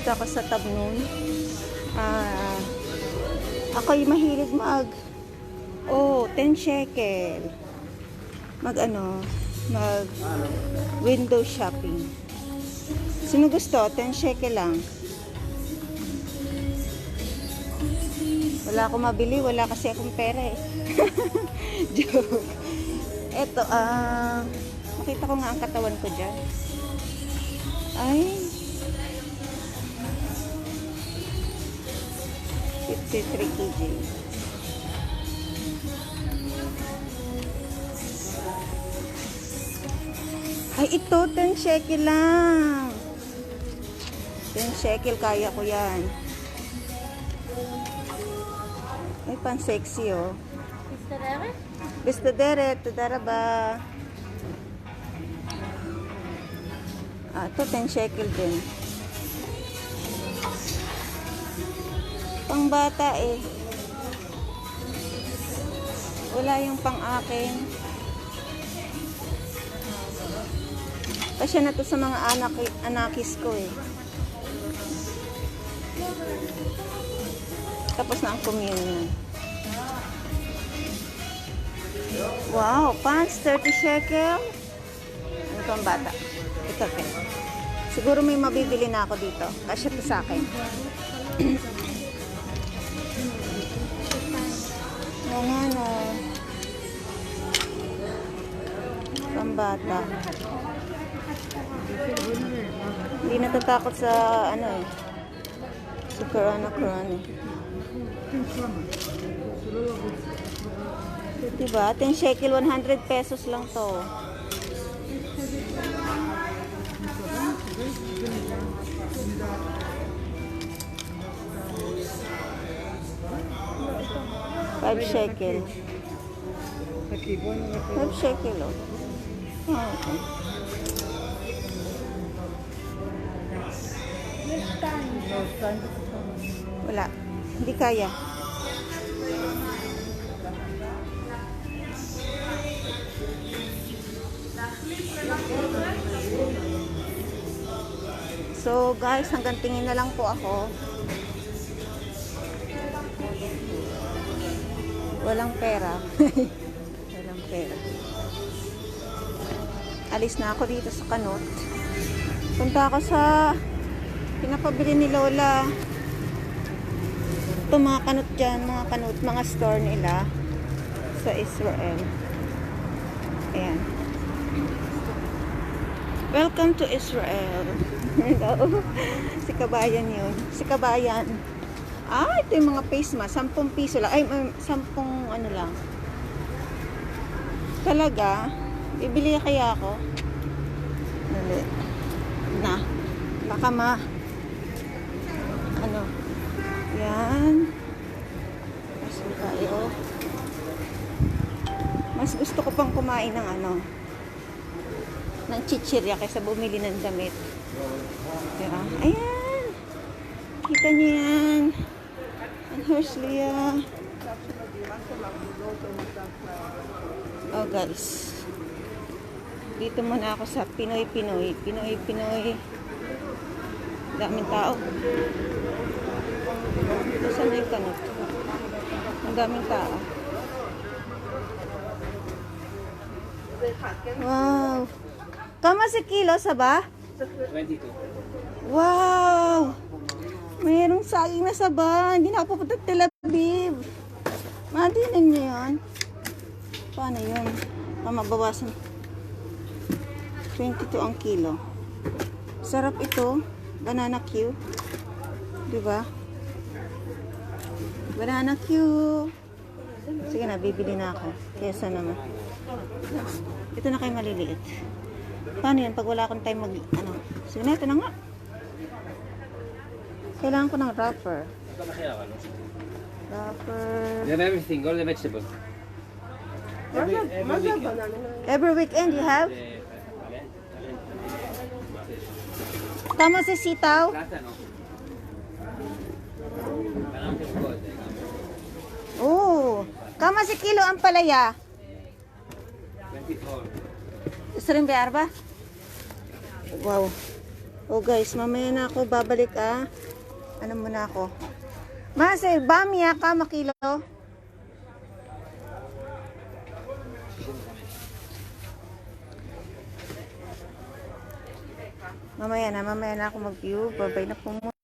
Dito ako sa Tabnoon. Ako'y mahilig 10 shekel. Mag window shopping. Sino gusto? 10 shekel lang. Wala akong mabili, wala kasi akong pera eh. Joke. Eto, makita ko nga ang katawan ko dyan. Ay. 53 kg. Ay, ito, 10 shekel lang. 10 shekel, kaya ko yan. Ay, pan-sexy, oh. Bistadere? Bistadere, tudaraba. Ito, 10 shekel din. Pang bata, eh. Wala yung pang akin. Kasi na to sa mga anakis ko, eh. Tapos na ang communion. Wow, pants, 30 shekel. Ano pang bata? Ito, okay. Siguro may mabibili na ako dito. Kasi ito sa akin. Ano? Pang bata. Hindi natatakot sa sa corona eh. Diba? 10 shekel, 100 pesos lang to. $5 shekel. 5 shekel, oh. Okay. Wala. Hindi kaya. So guys, hanggang tingin na lang po ako. Walang pera. Walang pera. Alis na ako dito sa Kanot. Punta ako sa pinapabili ni Lola. Ito mga Kanot dyan, mga store nila sa Israel. Ayan. Welcome to Israel. Hello. Si Kabayan yun. Si Kabayan. Ito yung mga face mask. 10 piso lang. Ay, 10 ano lang. Talaga? Bibili kaya ako? Baka yan. Mas gusto ko pang kumain ng ng chichirya kaysa bumili ng damit. Diba? Ayan. Kita niyo yan. Ang Herslia. Oh guys. Dito muna ako sa Pinoy. Daming tao. Ito saan na yung Kanot? Ang daming tao. Wow. Kama si kilo sa ba? 22. Wow. Mayroong saging na saba. Hindi na ako pupunta Tel Aviv. Madinan niyo yan. Paano yun? Mabawasan. 22 ang kilo. Sarap ito. Banana Q. Diba? Banana Q. Sige na, bibili na ako. Kesa naman. Ito na kayo maliliit. Paano yan? Pag wala akong time Sige na, ito na nga. Kailangan ko ng wrapper. They have everything, all the vegetables. Every weekend you have? Tama si sitaw? Oh, kama si kilo ang palaya? 24. Gusto rin bayar ba? Wow. Oh guys, mamaya na ako babalik Ano muna ako? Mase, bamiya ka makilo. Mamaya na ako mag-view. Babay na po muna.